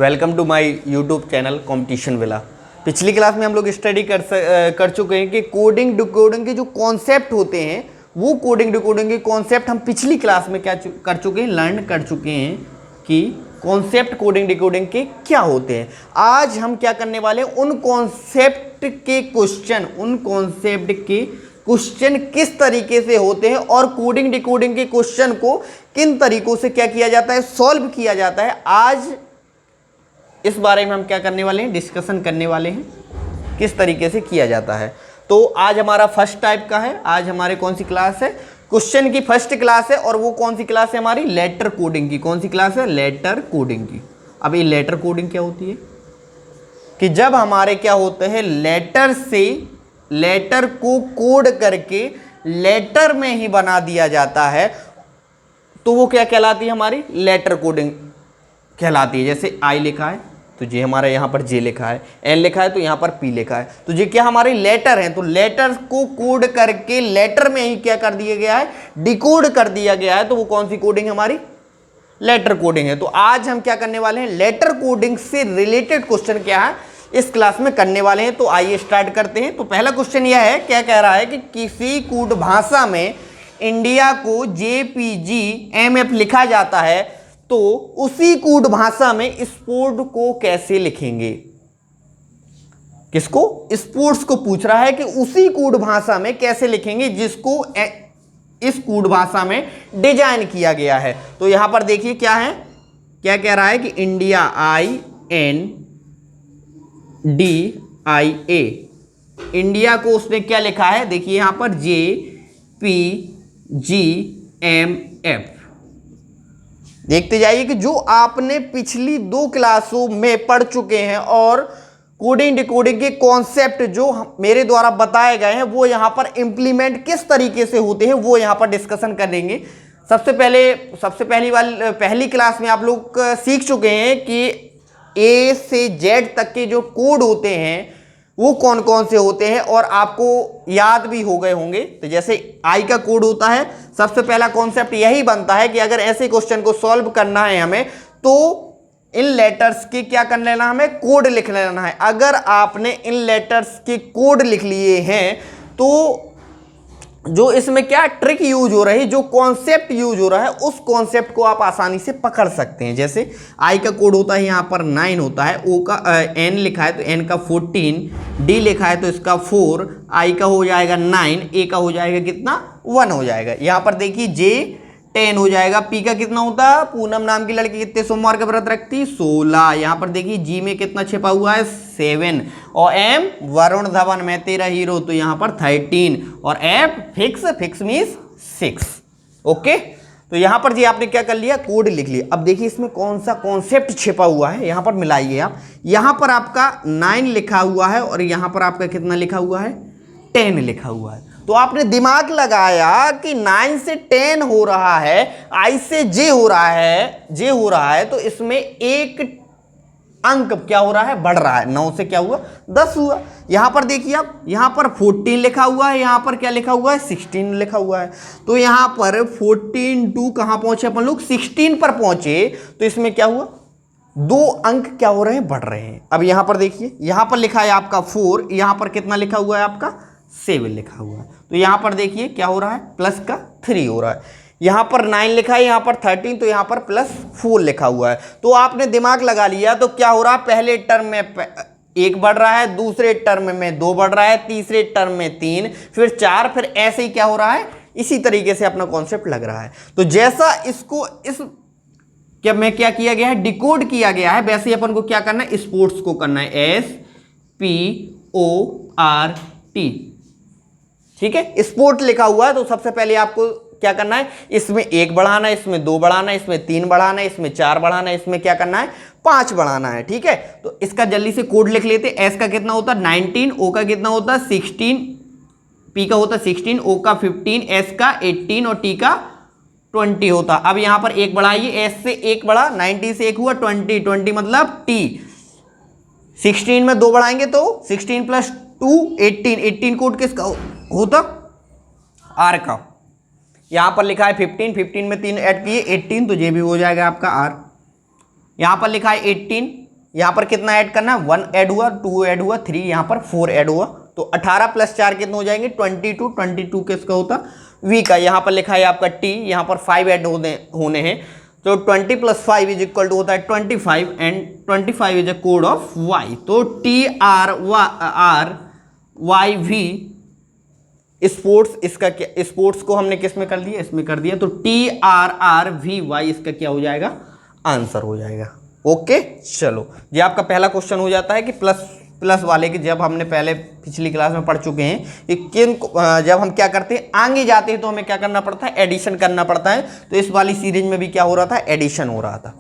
Welcome to my YouTube channel competition villa. पिछली class में हम लोग स्टडी कर चुके हैं कि कोडिंग डिकोडिंग के जो कॉन्सेप्ट होते हैं वो कोडिंग डिकोडिंग के कॉन्सेप्ट हम पिछली क्लास में क्या कर चुके हैं, लर्न कर चुके हैं कि कॉन्सेप्ट कोडिंग डिकोडिंग के क्या होते हैं। आज हम क्या करने वाले हैं, उन कॉन्सेप्ट के क्वेश्चन किस तरीके से होते हैं और कोडिंग डिकोडिंग के क्वेश्चन को किन तरीकों से क्या किया जाता है, सॉल्व किया जाता है। आज इस बारे में हम क्या करने वाले हैं, डिस्कशन करने वाले हैं किस तरीके से किया जाता है। तो आज हमारा फर्स्ट टाइप का है। आज हमारे कौन सी क्लास है, क्वेश्चन की फर्स्ट क्लास है। और वो कौन सी क्लास है हमारी, लेटर कोडिंग की। कौन सी क्लास है, लेटर कोडिंग की। अब ये लेटर कोडिंग क्या होती है कि जब हमारे क्या होते हैं, लेटर से लेटर को कोड करके लेटर में ही बना दिया जाता है, तो वो क्या कहलाती है, हमारी लेटर कोडिंग कहलाती है। जैसे आई लिखा है तो जे हमारा यहाँ पर जे लिखा है, एन लिखा है तो यहाँ पर पी लिखा है, तो ये क्या हमारे लेटर हैं। तो लेटर को कोड करके लेटर में ही क्या कर दिया गया है, डिकोड कर दिया गया है। तो वो कौन सी कोडिंग है, हमारी लेटर कोडिंग है। तो आज हम क्या करने वाले हैं, लेटर कोडिंग से रिलेटेड क्वेश्चन क्या है इस क्लास में करने वाले हैं। तो आइए स्टार्ट करते हैं। तो पहला क्वेश्चन यह है, क्या कह रहा है कि किसी कूट भाषा में इंडिया को JPG लिखा जाता है, तो उसी कूट भाषा में स्पोर्ट को कैसे लिखेंगे। किसको, स्पोर्ट्स को पूछ रहा है कि उसी कूट भाषा में कैसे लिखेंगे जिसको इस कूट भाषा में डिजाइन किया गया है। तो यहां पर देखिए क्या है, क्या कह रहा है कि इंडिया INDIA, इंडिया को उसने क्या लिखा है, देखिए यहां पर JPGMF। देखते जाइए कि जो आपने पिछली 2 क्लासों में पढ़ चुके हैं और कोडिंग डिकोडिंग के कॉन्सेप्ट जो मेरे द्वारा बताए गए हैं वो यहाँ पर इंप्लीमेंट किस तरीके से होते हैं वो यहाँ पर डिस्कशन करेंगे। पहली क्लास में आप लोग सीख चुके हैं कि A से Z तक के जो कोड होते हैं वो कौन कौन से होते हैं और आपको याद भी हो गए होंगे। तो जैसे आई का कोड होता है, सबसे पहला कॉन्सेप्ट यही बनता है कि अगर ऐसे क्वेश्चन को सॉल्व करना है हमें, तो इन लेटर्स के क्या कर लेना, हमें कोड लिख लेना है। अगर आपने इन लेटर्स के कोड लिख लिए हैं तो जो इसमें क्या ट्रिक यूज हो रही है, जो कॉन्सेप्ट यूज हो रहा है, उस कॉन्सेप्ट को आप आसानी से पकड़ सकते हैं। जैसे आई का कोड होता है यहाँ पर 9 होता है, ओ का एन लिखा है तो एन का 14, डी लिखा है तो इसका 4, आई का हो जाएगा 9, ए का हो जाएगा कितना 1 हो जाएगा। यहाँ पर देखिए जे 10 हो जाएगा, पी का कितना होता है, पूनम नाम की लड़की कितने सोमवार का व्रत रखती, 16। यहाँ पर देखिए जी में कितना छिपा हुआ है, 7, और एम वरुण धवन में तेरा हीरो तो यहाँ पर 13, और एफ फिक्स मीन्स 6। ओके, तो यहाँ पर जी आपने क्या कर लिया, कोड लिख लिया। अब देखिए इसमें कौन सा कॉन्सेप्ट छिपा हुआ है, यहाँ पर मिलाइए आप। यहाँ पर आपका 9 लिखा हुआ है और यहाँ पर आपका कितना लिखा हुआ है, 10 लिखा हुआ है। तो आपने दिमाग लगाया कि 9 से 10 हो रहा है, आई से जे हो रहा है, तो इसमें एक अंक क्या हो रहा है, बढ़ रहा है। 9 से क्या हुआ, 10 हुआ। यहां पर देखिए आप, यहां पर 14 लिखा हुआ है, यहां पर क्या लिखा हुआ है, 16 लिखा हुआ है। तो यहां पर 14 टू कहां पहुंचे अपन लोग, 16 पर पहुंचे। तो इसमें क्या हुआ, 2 अंक क्या हो रहे हैं, बढ़ रहे हैं। अब यहां पर देखिए, यहां पर लिखा है आपका 4, यहां पर कितना लिखा हुआ है आपका 7 लिखा हुआ है। तो यहां पर देखिए क्या हो रहा है, प्लस का 3 हो रहा है। यहां पर 9 लिखा है, यहां पर 13, तो यहां पर +4 लिखा हुआ है। तो आपने दिमाग लगा लिया तो क्या हो रहा है, पहले टर्म में 1 बढ़ रहा है, दूसरे टर्म में 2 बढ़ रहा है, तीसरे टर्म में 3, फिर 4, फिर ऐसे ही क्या हो रहा है, इसी तरीके से अपना कॉन्सेप्ट लग रहा है। तो जैसा इसको क्या किया गया है, डिकोड किया गया है, वैसे ही अपन को क्या करना है, स्पोर्ट्स को करना है, SPORT। ठीक है, स्पोर्ट लिखा हुआ है तो सबसे पहले आपको क्या करना है, इसमें 1 बढ़ाना है, इसमें 2 बढ़ाना है, इसमें 3 बढ़ाना है, इसमें 4 बढ़ाना है, इसमें क्या करना है, 5 बढ़ाना है। ठीक है, तो इसका जल्दी से कोड लिख लेते। एस का कितना होता है 19, ओ का कितना होता है 16, पी का होता है 16, ओ का 15, एस का 18 और टी का 20 होता। अब यहां पर 1 बढ़ाइए, एस से 1 बढ़ा, 19 से 1 हुआ 20 मतलब टी। 16 में 2 बढ़ाएंगे तो 16 + 2 18 कोड किसका होता, आर का। यहां पर लिखा है 15 में 3 ऐड किए 18, तो ये भी हो जाएगा आपका आर। यहां पर लिखा है 18, यहाँ पर कितना ऐड करना है, 1 ऐड हुआ, 2 ऐड हुआ, 3, यहाँ पर 4 ऐड हुआ, तो 18 + 4 कितने हो जाएंगे, 22। 22 किसका होता, v का। यहाँ पर लिखा है आपका t, यहाँ पर 5 ऐड होने हैं, तो 20 + 5 = होता है 25 and 25 is a code of y। तो TRYV स्पोर्ट्स, इसका क्या, स्पोर्ट्स को हमने किस में कर दिया, इसमें कर दिया, तो TRRVY इसका क्या हो जाएगा, आंसर हो जाएगा। ओके, चलो ये आपका पहला क्वेश्चन हो जाता है कि प्लस वाले की, जब हमने पहले पिछली क्लास में पढ़ चुके हैं कि किन, जब हम क्या करते हैं आगे जाते हैं तो हमें क्या करना पड़ता है, एडिशन करना पड़ता है। तो इस वाली सीरीज में भी क्या हो रहा था, एडिशन हो रहा था।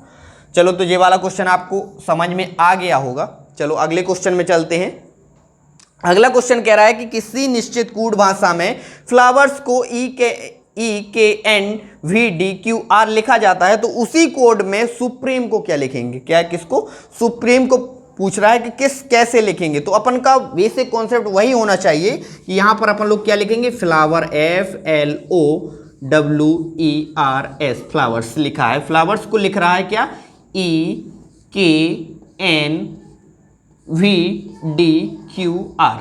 चलो, तो ये वाला क्वेश्चन आपको समझ में आ गया होगा। चलो अगले क्वेश्चन में चलते हैं। अगला क्वेश्चन कह रहा है कि किसी निश्चित कोड भाषा में फ्लावर्स को EKNVDQR लिखा जाता है, तो उसी कोड में सुप्रीम को क्या लिखेंगे, क्या किसको, सुप्रीम को पूछ रहा है कि कैसे लिखेंगे। तो अपन का बेसिक कॉन्सेप्ट वही होना चाहिए कि यहाँ पर अपन लोग क्या लिखेंगे, फ्लावर, FLOWERS, फ्लावर्स लिखा है, फ्लावर्स को लिख रहा है क्या, EKNVDQR,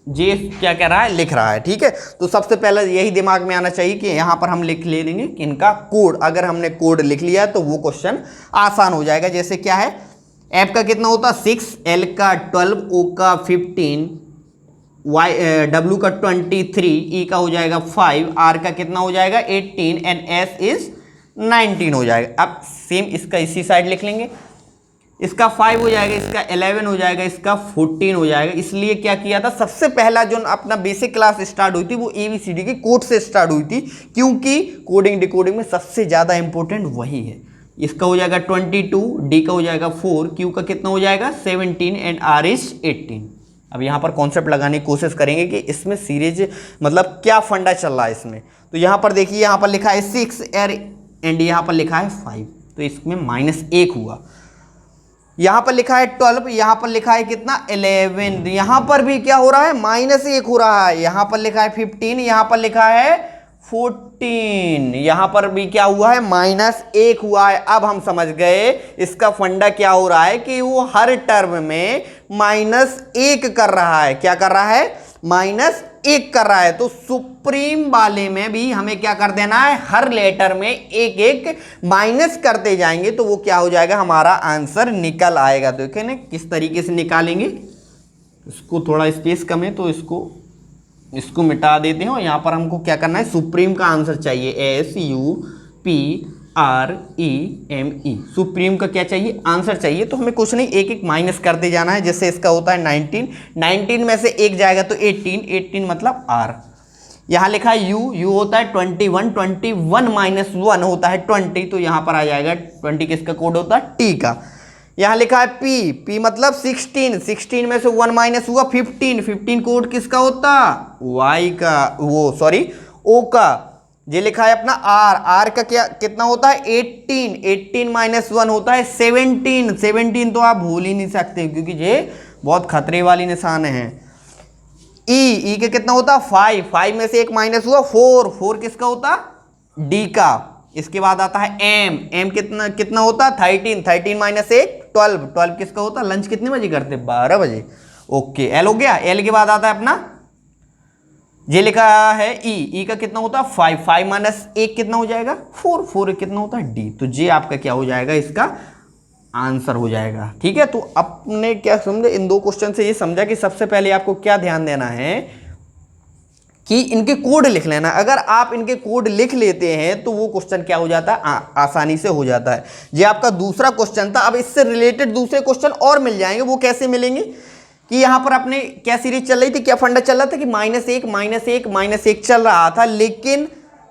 जे क्या कह रहा है, लिख रहा है। ठीक है, तो सबसे पहले यही दिमाग में आना चाहिए कि यहाँ पर हम लिख ले लेंगे कि इनका कोड, अगर हमने कोड लिख लिया तो वो क्वेश्चन आसान हो जाएगा। जैसे क्या है, एफ का कितना होता है 6, एल का 12, ओ का 15, डब्ल्यू का 23, ई का हो जाएगा 5, आर का कितना हो जाएगा 18 एंड एस इज 19 हो जाएगा। अब सेम इसका इसी साइड लिख लेंगे, इसका 5 हो जाएगा, इसका 11 हो जाएगा, इसका 14 हो जाएगा। इसलिए क्या किया था, सबसे पहला जो अपना बेसिक क्लास स्टार्ट हुई थी वो ABCD के कोड से स्टार्ट हुई थी, क्योंकि कोडिंग डिकोडिंग में सबसे ज़्यादा इंपॉर्टेंट वही है। इसका हो जाएगा 22, डी का हो जाएगा 4, क्यू का कितना हो जाएगा 17 एंड आर इज 18। अब यहाँ पर कॉन्सेप्ट लगाने की कोशिश करेंगे कि इसमें सीरीज मतलब क्या फंडा चल रहा है इसमें। तो यहाँ पर देखिए, यहाँ पर लिखा है 6 एंड यहाँ पर लिखा है 5, तो इसमें -1 हुआ। यहाँ पर लिखा है 12, यहाँ पर लिखा है कितना 11, यहाँ पर भी क्या हो रहा है -1 हो रहा है। यहाँ पर लिखा है 15, यहाँ पर लिखा है 14, यहाँ पर भी क्या हुआ है -1 हुआ है। अब हम समझ गए इसका फंडा क्या हो रहा है कि वो हर टर्म में -1 कर रहा है। क्या कर रहा है, -1 कर रहा है। तो सुप्रीम वाले में भी हमें क्या कर देना है, हर लेटर में एक एक माइनस करते जाएंगे तो वो क्या हो जाएगा, हमारा आंसर निकल आएगा। देखें ना किस तरीके से निकालेंगे। इसको थोड़ा स्पेस कम है तो इसको मिटा देते हैं और यहाँ पर हमको क्या करना है, सुप्रीम का आंसर चाहिए, SUPREME, सुप्रीम का क्या चाहिए, आंसर चाहिए। तो हमें कुछ नहीं, एक एक माइनस करते जाना है। जैसे इसका होता है 19 में से एक जाएगा तो 18 मतलब R। यहाँ लिखा है U होता है 21 -1 होता है 20, तो यहाँ पर आ जाएगा 20 किसका कोड होता है, T का। यहाँ लिखा है P मतलब 16 में से 1 माइनस हुआ 15 कोड किसका होता, Y का, O का। ये लिखा है अपना R का क्या कितना होता है 18 -1 होता है 17 तो आप भूल ही नहीं सकते क्योंकि ये बहुत खतरे वाली निशान है। E के कितना होता है 5 में से एक माइनस हुआ 4 किसका होता, D का। इसके बाद आता है M कितना होता है 13 -1 12 किसका होता, लंच कितने बजे करते, 12 बजे। ओके, L हो गया। L के बाद आता है अपना, ये लिखा है E का कितना होता है 5 -1 कितना हो जाएगा 4 कितना होता है D। तो ये आपका क्या हो जाएगा, इसका आंसर हो जाएगा। ठीक है, तो आपने क्या समझे, इन दो क्वेश्चन से ये समझा कि सबसे पहले आपको क्या ध्यान देना है कि इनके कोड लिख लेना। अगर आप इनके कोड लिख लेते हैं तो वो क्वेश्चन क्या हो जाता है, आसानी से हो जाता है। ये आपका दूसरा क्वेश्चन था। अब इससे रिलेटेड दूसरे क्वेश्चन और मिल जाएंगे। वो कैसे मिलेंगे कि यहाँ पर अपने क्या सीरीज चल रही थी, क्या फंडा चल रहा था कि -1 चल रहा था, लेकिन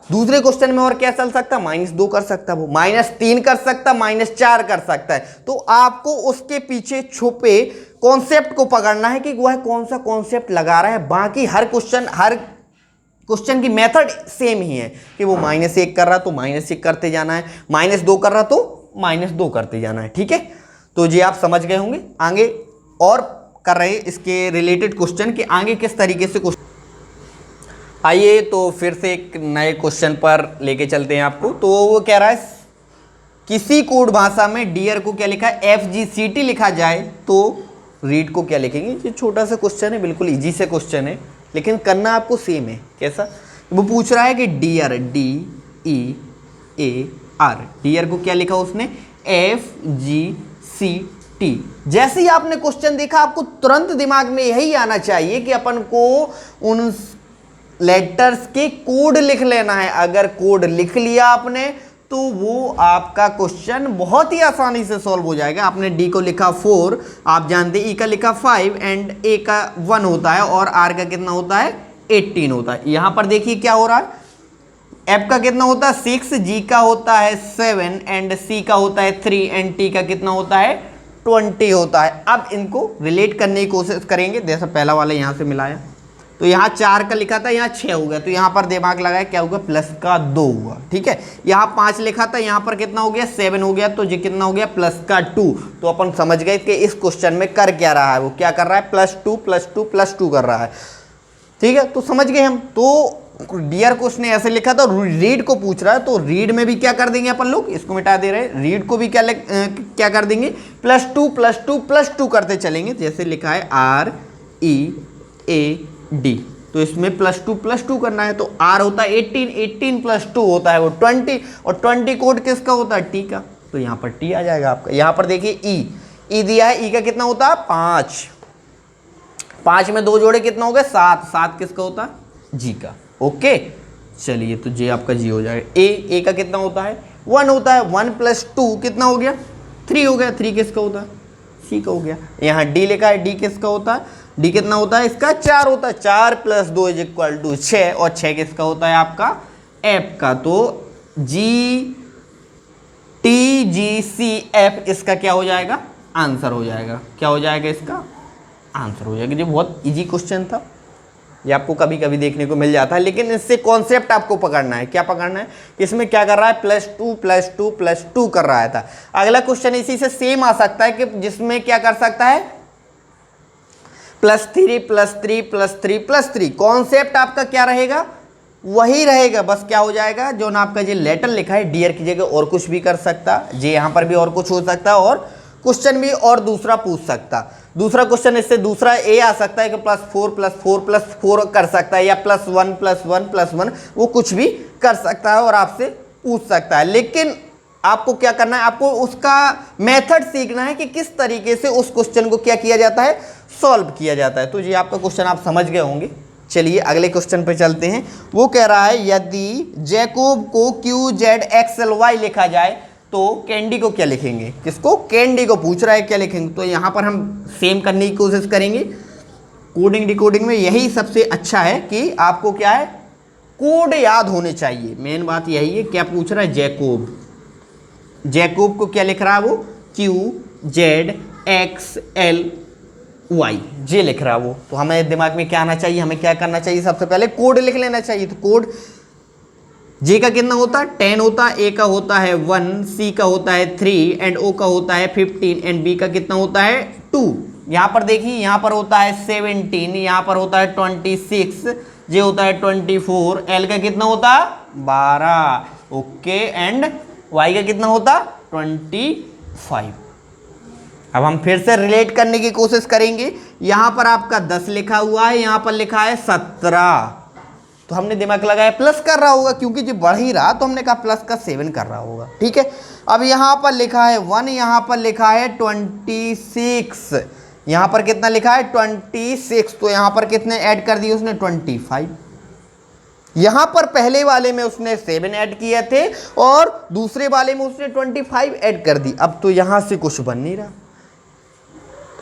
दूसरे क्वेश्चन में और क्या चल सकता, -2 कर सकता, वो -3 कर सकता, -4 कर सकता है। तो आपको उसके पीछे छुपे कॉन्सेप्ट को पकड़ना है कि वह कौन सा कॉन्सेप्ट लगा रहा है। बाकी हर क्वेश्चन की मेथड सेम ही है कि वो -1 कर रहा तो -1 करते जाना है, -2 कर रहा तो -2 करते जाना है। ठीक है, तो ये आप समझ गए होंगे। आगे और कर रहे इसके रिलेटेड क्वेश्चन के आगे किस तरीके से क्वेश्चन। आइए तो फिर से एक नए क्वेश्चन पर लेके चलते हैं आपको। तो वो कह रहा है किसी कोड भाषा में डियर को क्या लिखा है, FGCT लिखा जाए तो रीड को क्या लिखेंगे। ये छोटा सा क्वेश्चन है, बिल्कुल इजी से क्वेश्चन है, लेकिन करना आपको सेम है। कैसा, वो पूछ रहा है कि डियर, DEAR, डियर को क्या लिखा उसने, FGCT। जैसे ही आपने क्वेश्चन देखा आपको तुरंत दिमाग में यही आना चाहिए कि अपन को उन लेटर्स के कोड लिख लेना है। अगर कोड लिख लिया आपने तो वो आपका क्वेश्चन बहुत ही आसानी से सॉल्व हो जाएगा। आपने डी को लिखा 4, आप जानते ई का लिखा 5 एंड ए का 1 होता है और आर का कितना होता है 18 होता है। यहां पर देखिए क्या हो रहा है, एफ का कितना होता है 6, जी का होता है 7 एंड सी का होता है 3 एंड टी का कितना होता है 20 होता है। अब इनको रिलेट करने की कोशिश करेंगे। जैसा पहला वाला यहां से मिलाया तो यहाँ 4 का लिखा था, यहाँ 6 हो गया, तो यहाँ पर दिमाग लगाया क्या होगा, प्लस का 2 हुआ। ठीक है, यहाँ 5 लिखा था, यहाँ पर कितना हो गया 7 हो गया, तो ये कितना हो गया प्लस का 2। तो अपन समझ गए कि इस क्वेश्चन में कर क्या रहा है, वो क्या कर रहा है प्लस टू कर रहा है। ठीक है, तो समझ गए हम। तो डियर को उसने ऐसे लिखा था, रीड को पूछ रहा है, तो रीड में भी क्या कर देंगे अपन लोग, इसको मिटा दे रहे हैं, रीड को भी क्या कर देंगे प्लस टू करते चलेंगे। जैसे लिखा है READ, तो इसमें प्लस टू करना है, तो R होता है 18 प्लस 2 होता है वो 20, और 20 कोड किसका होता है टी का, तो यहाँ पर टी आ जाएगा आपका। यहाँ पर देखिए ई दिया है, ई का कितना होता है 5 में 2 जोड़े कितना हो गया 7 किसका होता है जी का। ओके, चलिए तो जे आपका जी हो जाएगा। ए का कितना होता है 1 होता है, 1 प्लस 2 कितना हो गया 3 हो गया, 3 किसका होता है सी का हो गया। यहाँ डी लिखा है, डी किसका होता है, डी कितना होता है इसका 4 होता है, 4 प्लस 2 इज इक्वल टू 6, और 6 किसका होता है आपका एफ का। तो GTGCF इसका क्या हो जाएगा आंसर हो जाएगा। क्या हो जाएगा इसका आंसर हो जाएगा। ये बहुत इजी क्वेश्चन था, ये आपको कभी कभी देखने को मिल जाता है, लेकिन इससे कॉन्सेप्ट आपको पकड़ना है। क्या पकड़ना है कि इसमें क्या कर रहा है प्लस टू कर रहा था। अगला क्वेश्चन इसी से सेम आ सकता है कि जिसमें क्या कर सकता है +3 कॉन्सेप्ट आपका क्या रहेगा वही रहेगा, बस क्या हो जाएगा जो ना आपका ये लेटर लिखा है डियर की जगह और कुछ भी कर सकता, जे यहाँ पर भी और कुछ हो सकता और क्वेश्चन भी और दूसरा पूछ सकता। दूसरा क्वेश्चन इससे दूसरा ए आ सकता है कि +4 कर सकता है, या +1 वो कुछ भी कर सकता है और आपसे पूछ सकता है। लेकिन आपको क्या करना है, आपको उसका मेथड सीखना है कि किस तरीके से उस क्वेश्चन को क्या किया जाता है सॉल्व किया जाता है। तो ये आपका क्वेश्चन आप समझ गए होंगे। चलिए अगले क्वेश्चन पे चलते हैं। वो कह रहा है यदि जैकोब को QZXLY लिखा जाए तो कैंडी को क्या लिखेंगे, किसको कैंडी को पूछ रहा है क्या लिखेंगे। तो यहाँ पर हम सेम करने की कोशिश करेंगे। कोडिंग डिकोडिंग में यही सबसे अच्छा है कि आपको क्या है कोड याद होने चाहिए, मेन बात यही है। क्या पूछ रहा है जैकोब को क्या लिख रहा है वो QZXLY जे लिख रहा है वो। तो हमें दिमाग में क्या आना चाहिए, हमें क्या करना चाहिए, सबसे पहले कोड लिख लेना चाहिए। तो कोड जे का कितना होता है 10 होता है, ए का होता है 1, सी का होता है 3 एंड ओ का होता है 15 एंड बी का कितना होता है 2। यहाँ पर देखिए यहाँ पर होता है 17, यहाँ पर होता है 26, जे होता है 24, एल का कितना होता है 12, ओके, एंड वाई का कितना होता 25। अब हम फिर से रिलेट करने की कोशिश करेंगे। यहाँ पर आपका 10 लिखा हुआ है, यहाँ पर लिखा है 17, तो हमने दिमाग लगाया प्लस कर रहा होगा, क्योंकि जो बढ़ ही रहा तो हमने कहा प्लस का 7 कर रहा होगा। ठीक है, अब यहाँ पर लिखा है 1, यहाँ पर लिखा है 26, यहाँ पर कितना लिखा है 26, तो यहाँ पर कितने ऐड कर दिए उसने 25। यहाँ पर पहले वाले में उसने 7 ऐड किए थे और दूसरे वाले में उसने 25 ऐड कर दी। अब तो यहाँ से कुछ बन नहीं रहा,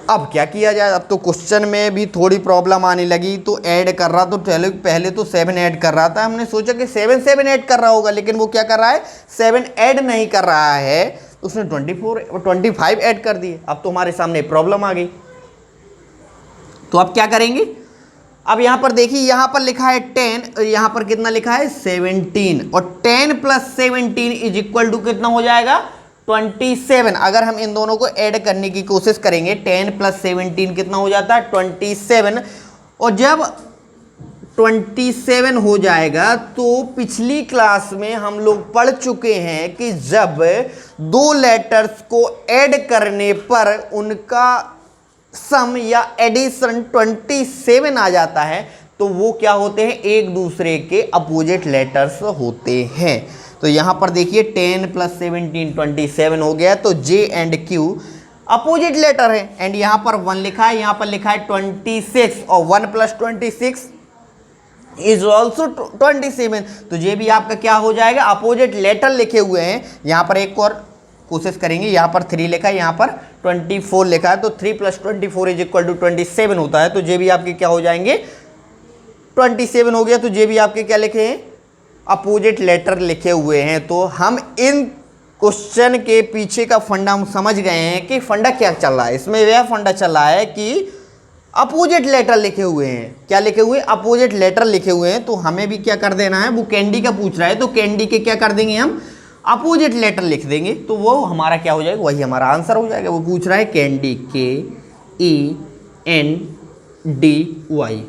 अब क्या किया जाए। अब तो क्वेश्चन में भी थोड़ी प्रॉब्लम आने लगी, तो ऐड कर रहा तो पहले तो 7 ऐड कर रहा था, हमने सोचा कि 7 ऐड कर रहा होगा, लेकिन वो क्या कर रहा है 7 ऐड नहीं कर रहा है, उसने 25 ऐड कर दिए। अब तो हमारे सामने प्रॉब्लम आ गई, तो अब क्या करेंगे। अब यहाँ पर देखिए यहाँ पर लिखा है 10 और यहाँ पर कितना लिखा है 17, और 10 + 17 इज इक्वल टू कितना हो जाएगा 27। अगर हम इन दोनों को ऐड करने की कोशिश करेंगे 10 + 17 कितना हो जाता है 27, और जब 27 हो जाएगा। तो पिछली क्लास में हम लोग पढ़ चुके हैं कि जब दो लेटर्स को ऐड करने पर उनका सम या एडिशन 27 आ जाता है तो वो क्या होते हैं, एक दूसरे के अपोजिट लेटर्स होते हैं। तो यहां पर देखिए 10 + 17 27 हो गया। तो J and Q opposite letter है एंड यहां पर 1 लिखा है, यहां पर लिखा है 26 और 1 + 26 इज ऑल्सो 27। तो ये भी आपका क्या हो जाएगा, अपोजिट लेटर लिखे हुए हैं। यहां पर एक और कोशिश करेंगे, यहां पर 3 लिखा है, यहां पर 24 लिखा है। तो 3 + 24 = 27 होता है। तो ये भी आपके क्या हो जाएंगे, 27 हो गया। तो ये भी आपके क्या लिखे हैं, अपोजिट लेटर लिखे हुए हैं। तो हम इन क्वेश्चन के पीछे का फंडा हम समझ गए हैं कि फंडा क्या चल रहा है। इसमें यह फंडा चल रहा है कि अपोजिट लेटर लिखे हुए हैं। क्या लिखे हुए, अपोजिट लेटर लिखे हुए हैं। तो हमें भी क्या कर देना है, वो कैंडी का पूछ रहा है तो कैंडी के क्या कर देंगे, हम अपोजिट लेटर लिख देंगे। तो वो हमारा क्या हो जाएगा, वही हमारा आंसर हो जाएगा। वो पूछ रहा है कैंडी, KENDY।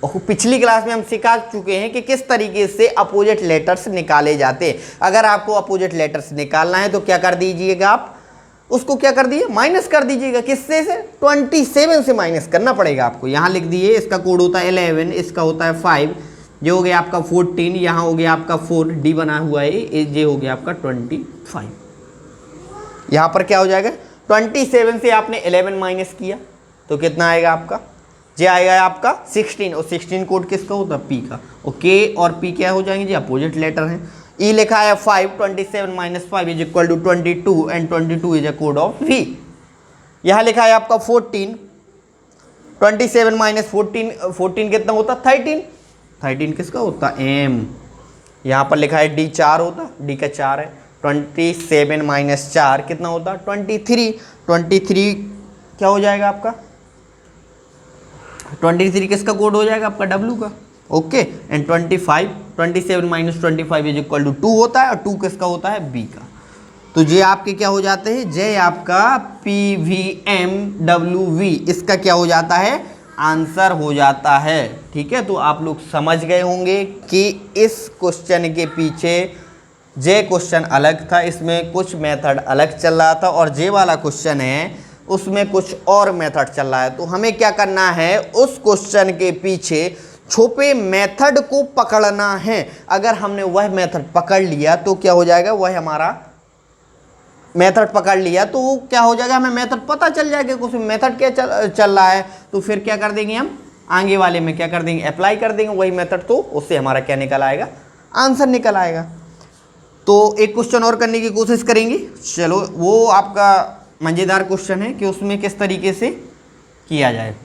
और पिछली क्लास में हम सिखा चुके हैं कि किस तरीके से अपोजिट लेटर्स निकाले जाते हैं। अगर आपको अपोजिट लेटर्स निकालना है तो क्या कर दीजिएगा, आप उसको क्या कर दिए, माइनस कर दीजिएगा। किससे से, 27 से माइनस करना पड़ेगा आपको। यहाँ लिख दिए, इसका कोड होता है 11, इसका होता है 5, ये हो गया आपका 14, यहाँ हो गया आपका 4, डी बना हुआ है, ये हो गया आपका 25। यहाँ पर क्या हो जाएगा, 27 से आपने 11 माइनस किया तो कितना आएगा आपका, ये आएगा आपका 16। और 16 कोड किसका होता है, पी का। और के और पी क्या हो जाएंगे जी, अपोजिट लेटर हैं। ई लिखा है 5, 27 - 5 = 22 and 22 is a code of V. यहाँ लिखा है आपका 14, 27 - 14 कितना होता, 13। 13 किसका होता, एम। यहाँ पर लिखा है डी 4 होता, डी का 4 है। 27 - 4 कितना होता, 23। 23 क्या हो जाएगा आपका, 23 किसका कोड हो जाएगा आपका, डब्ल्यू का। ओके एंड 27 - 25 = 2 होता है। और 2 किसका होता है, बी का। तो ये आपके क्या हो जाते हैं, जे आपका PVMWV इसका क्या हो जाता है, आंसर हो जाता है। ठीक है, तो आप लोग समझ गए होंगे कि इस क्वेश्चन के पीछे जे क्वेश्चन अलग था, इसमें कुछ मेथड अलग चल रहा था, और जे वाला क्वेश्चन है उसमें कुछ और मेथड चल रहा है। तो हमें क्या करना है, उस क्वेश्चन के पीछे छुपे मेथड को पकड़ना है। अगर हमने वह मेथड पकड़ लिया तो क्या हो जाएगा, वह हमारा मेथड पकड़ लिया तो वो क्या हो जाएगा, हमें मेथड पता चल जाएगा कि उसमें मेथड क्या चल रहा है। तो फिर क्या कर देंगे, हम आगे वाले में क्या कर देंगे, अप्लाई कर देंगे वही मेथड। तो उससे हमारा क्या निकल आएगा, आंसर निकल आएगा। तो एक क्वेश्चन और करने की कोशिश करेंगे। चलो, वो आपका मज़ेदार क्वेश्चन है कि उसमें किस तरीके से किया जाए।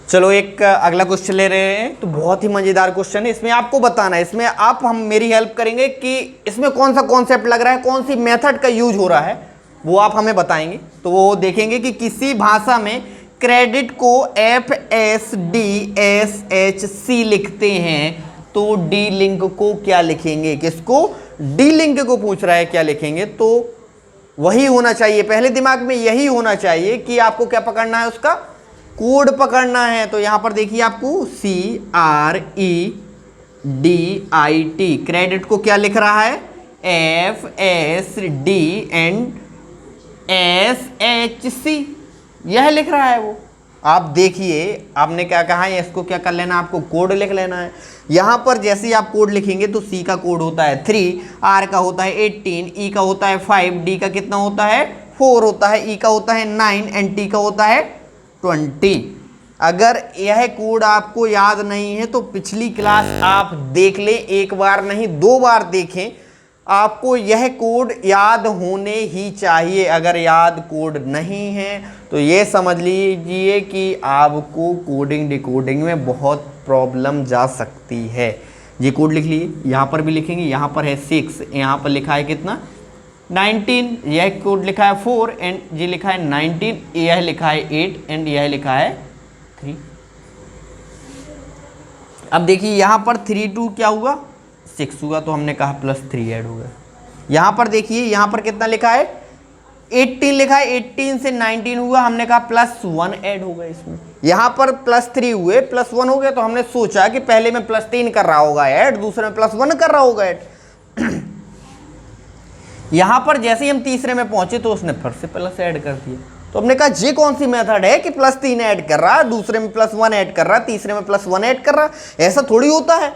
चलो, एक अगला क्वेश्चन ले रहे हैं। तो बहुत ही मजेदार क्वेश्चन है। इसमें आपको बताना है, इसमें आप हम मेरी हेल्प करेंगे कि इसमें कौन सा कॉन्सेप्ट लग रहा है, कौन सी मेथड का यूज हो रहा है, वो आप हमें बताएंगे। तो वो देखेंगे कि किसी भाषा में क्रेडिट को FSDSHC लिखते हैं तो डी लिंक को क्या लिखेंगे, किसको, डी लिंक को पूछ रहा है क्या लिखेंगे। तो वही होना चाहिए, पहले दिमाग में यही होना चाहिए कि आपको क्या पकड़ना है, उसका कोड पकड़ना है। तो यहां पर देखिए आपको CREDIT क्रेडिट को क्या लिख रहा है, FSD एंड SHC यह लिख रहा है। वो आप देखिए, आपने क्या कहा है, इसको क्या कर लेना, आपको कोड लिख लेना है। यहां पर जैसे ही आप कोड लिखेंगे तो C का कोड होता है 3, R का होता है 18, E का होता है 5, D का कितना होता है 4 होता है, E का होता है 9 एंड T का होता है 20। अगर यह कोड आपको याद नहीं है तो पिछली क्लास आप देख लें, एक बार नहीं 2 बार देखें, आपको यह कोड याद होने ही चाहिए। अगर याद कोड नहीं है तो ये समझ लीजिए कि आपको कोडिंग डिकोडिंग में बहुत प्रॉब्लम जा सकती है। ये कोड लिख लिए, यहाँ पर भी लिखेंगे, यहाँ पर है 6, यहाँ पर लिखा है कितना 19, यह कोड लिखा है 4 एंड ये लिखा है 19, यह लिखा है 8 एंड यह लिखा है 3। अब देखिए यहाँ पर 3 2 क्या हुआ 6 हुआ, तो हमने कहा +3 ऐड हो गया। यहाँ पर देखिए यहाँ पर कितना लिखा है 18 लिखा है, 18 से 19 हुआ, हमने कहा +1 ऐड हो गया इसमें। यहाँ पर +3 हुए +1 हो गया, तो हमने सोचा कि पहले में +3 कर रहा होगा ऐड, दूसरे में +1 कर रहा होगा ऐड। यहाँ पर जैसे ही हम तीसरे में पहुंचे तो उसने फिर से प्लस ऐड कर दिया। तो हमने कहा ये कौन सी मेथड है कि +3 ऐड कर रहा, दूसरे में +1 ऐड कर रहा, तीसरे में +1 ऐड कर रहा, ऐसा थोड़ी होता है।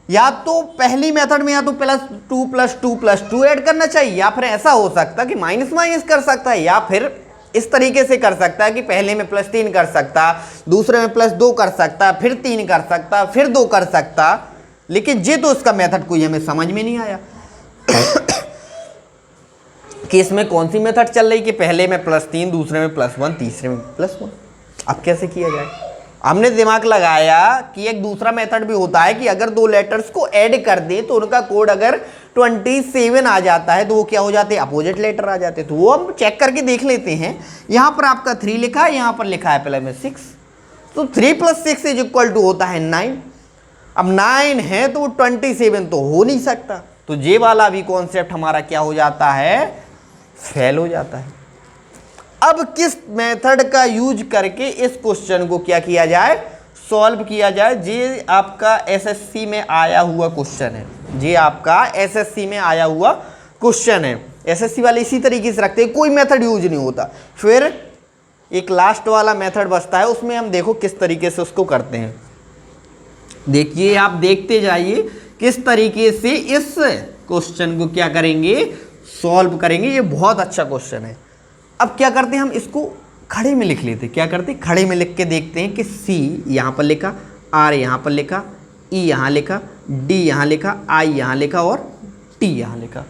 या तो पहली मेथड में या तो +2 +2 +2 ऐड करना चाहिए, या फिर ऐसा हो सकता है कि माइनस माइनस कर सकता है, या फिर इस तरीके से कर सकता है कि पहले में +3 कर सकता, दूसरे में +2 कर सकता, फिर 3 कर सकता, फिर 2 कर सकता। लेकिन ये तो उसका मेथड कोई हमें समझ में नहीं आया कि इसमें कौन सी मेथड चल रही कि पहले में +3, दूसरे में +1, तीसरे में +1। अब कैसे किया जाए? हमने दिमाग लगाया कि एक दूसरा मेथड भी होता है कि अगर दो लेटर्स को ऐड कर दे तो उनका कोड अगर 27 आ जाता है तो वो क्या हो जाते हैं, अपोजिट लेटर आ जाते हैं। तो वो हम चेक करके देख लेते हैं। यहाँ पर आपका 3 लिखा है, यहाँ पर लिखा है पहले में 6, तो 3 + 6 = होता है 9। अब 9 है तो वो 27 तो हो नहीं सकता, तो ये वाला भी कॉन्सेप्ट हमारा क्या हो जाता है, फेल हो जाता है। अब किस मेथड का यूज करके इस क्वेश्चन को क्या किया जाए, सॉल्व किया जाए? ये आपका एसएससी में आया हुआ क्वेश्चन है, ये आपका एसएससी में आया हुआ क्वेश्चन है। एसएससी वाले इसी तरीके से रखते हैं, कोई मेथड यूज नहीं होता। फिर एक लास्ट वाला मेथड बचता है, उसमें हम देखो किस तरीके से उसको करते हैं। देखिए आप देखते जाइए किस तरीके से इस क्वेश्चन को क्या करेंगे, सॉल्व करेंगे। ये बहुत अच्छा क्वेश्चन है। अब क्या करते हैं, हम इसको खड़े में लिख लेते हैं। क्या करते हैं, खड़े में लिख के देखते हैं कि C यहाँ पर लिखा, R यहाँ पर लिखा, E यहाँ लिखा, D यहाँ लिखा, I यहाँ लिखा और T यहाँ लिखा।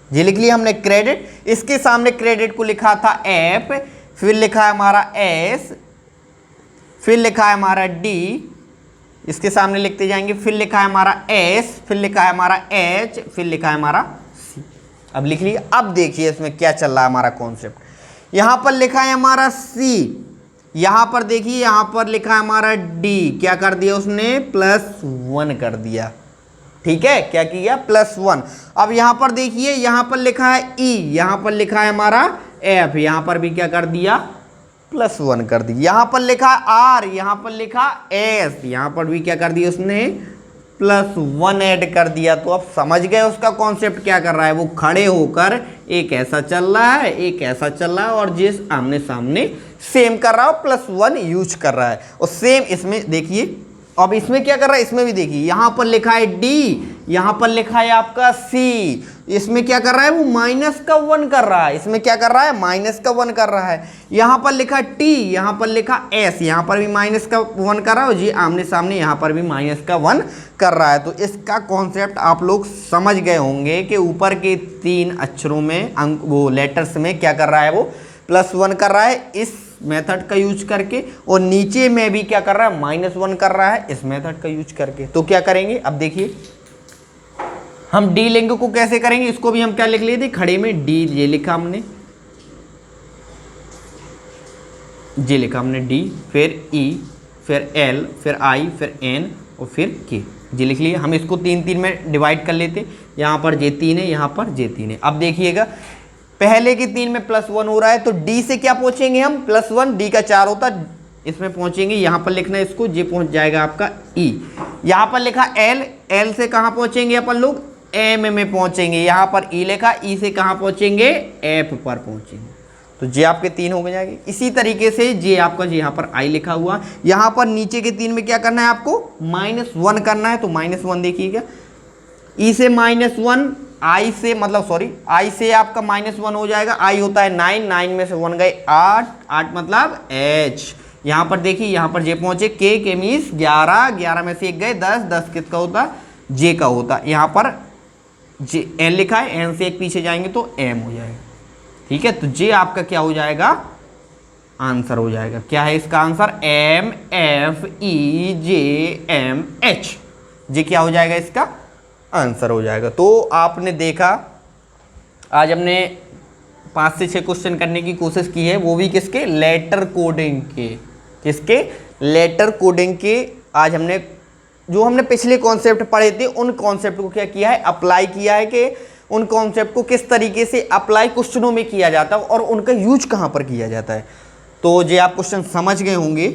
ये लिख लिया हमने क्रेडिट। इसके सामने क्रेडिट को लिखा था F, फिर लिखा है हमारा S, फिर लिखा है हमारा D, इसके सामने लिखते जाएंगे, फिर लिखा है हमारा S, फिर लिखा है हमारा H, फिर लिखा है हमारा C। अब लिख लिया। अब देखिए इसमें क्या चल रहा है हमारा कॉन्सेप्ट। यहाँ पर लिखा है हमारा C, यहाँ पर देखिए यहाँ पर लिखा है हमारा D, क्या कर दिया उसने, +1 कर दिया। ठीक है, क्या किया, +1। अब यहाँ पर देखिए यहाँ पर लिखा है E, यहाँ पर लिखा है हमारा F, यहाँ पर भी क्या कर दिया, +1 कर दिया। यहाँ पर लिखा है R, यहाँ पर लिखा S, यहाँ पर भी क्या कर दिया उसने, +1 ऐड कर दिया। तो अब समझ गए उसका कॉन्सेप्ट क्या कर रहा है, वो खड़े होकर एक ऐसा चल रहा है, एक ऐसा चल रहा है, और जिस आमने सामने सेम कर रहा है, +1 यूज कर रहा है। और सेम इसमें देखिए, अब इसमें क्या कर रहा है, इसमें भी देखिए यहाँ पर लिखा है D, यहाँ पर लिखा है आपका C, इसमें क्या कर रहा है, वो -1 कर रहा है। इसमें क्या कर रहा है, -1 कर रहा है। यहाँ पर लिखा T, यहाँ पर लिखा S, यहाँ पर भी -1 कर रहा है, और जी आमने सामने यहाँ पर भी -1 कर रहा है। तो इसका कॉन्सेप्ट आप लोग समझ गए होंगे कि ऊपर के 3 अक्षरों में अंक, वो लेटर्स में क्या कर रहा है, वो +1 कर रहा है इस मेथड का यूज करके, और नीचे में भी क्या कर रहा है, -1 कर रहा है इस मेथड का यूज करके। तो क्या करेंगे, अब देखिए हम डी लिंक को कैसे करेंगे, इसको भी हम क्या लिख लेते, खड़े में D, ये लिखा हमने, ये लिखा हमने D, फिर E, फिर L, फिर I, फिर N और फिर K, ये लिख लिया। हम इसको 3 में डिवाइड कर लेते, यहाँ पर ये 3 है, यहाँ पर ये 3 है। अब देखिएगा पहले के 3 में +1 हो रहा है, तो D से क्या पहुंचेंगे हम, +1, D का 4 होता, इसमें पहुंचेंगे, यहाँ पर लिखना है इसको, ये पहुंच जाएगा आपका E। यहाँ पर लिखा L, L से कहाँ पहुंचेंगे अपन लोग, M में पहुंचेंगे। यहाँ पर E लिखा, E से कहाँ पहुंचेंगे, F पर पहुंचेंगे। तो ये आपके 3 हो जाएंगे। इसी तरीके से ये आपका यहाँ पर I लिखा हुआ, यहाँ पर नीचे के 3 में क्या करना है आपको, -1 करना है। तो -1 देखिएगा, E से -1, I से मतलब सॉरी I से आपका -1 हो जाएगा। I होता है 9, 9 में से 1 गए 8, 8 मतलब H। यहाँ पर देखिए यहाँ पर J पहुंचे, K मीन्स 11, 11 में से 1 गए 10, 10 किसका होता, J का होता। यहाँ पर J N लिखा है, N से 1 पीछे जाएंगे तो M हो जाएगा। ठीक है, तो J आपका क्या हो जाएगा, आंसर हो जाएगा। क्या है इसका answer, M F E J M H, J क्या हो जाएगा, इसका आंसर हो जाएगा। तो आपने देखा आज हमने 5 से 6 क्वेश्चन करने की कोशिश की है, वो भी किसके, लेटर कोडिंग के, किसके, लेटर कोडिंग के। आज हमने जो हमने पिछले कॉन्सेप्ट पढ़े थे उन कॉन्सेप्ट को क्या किया है, अप्लाई किया है कि उन कॉन्सेप्ट को किस तरीके से अप्लाई क्वेश्चनों में किया जाता है और उनका यूज कहाँ पर किया जाता है। तो ये आप क्वेश्चन समझ गए होंगे,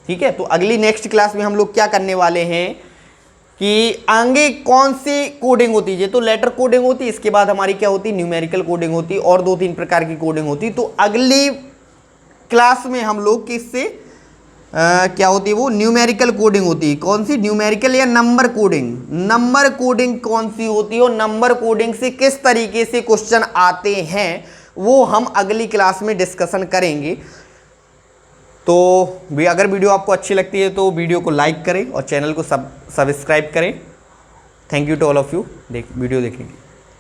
ठीक है। तो अगली नेक्स्ट क्लास में हम लोग क्या करने वाले हैं कि आगे कौन सी कोडिंग होती है। तो लेटर कोडिंग होती है, इसके बाद हमारी क्या होती है, न्यूमेरिकल कोडिंग होती है, और 2-3 प्रकार की कोडिंग होती है। तो अगली क्लास में हम लोग किससे क्या होती है, वो न्यूमेरिकल कोडिंग होती है। कौन सी, न्यूमेरिकल या नंबर कोडिंग। नंबर कोडिंग कौन सी होती है और नंबर कोडिंग से किस तरीके से क्वेश्चन आते हैं वो हम अगली क्लास में डिस्कशन करेंगे। तो अगर वीडियो आपको अच्छी लगती है तो वीडियो को लाइक करें और चैनल को सब्सक्राइब करें। Thank you to all of you video देखने के लिए।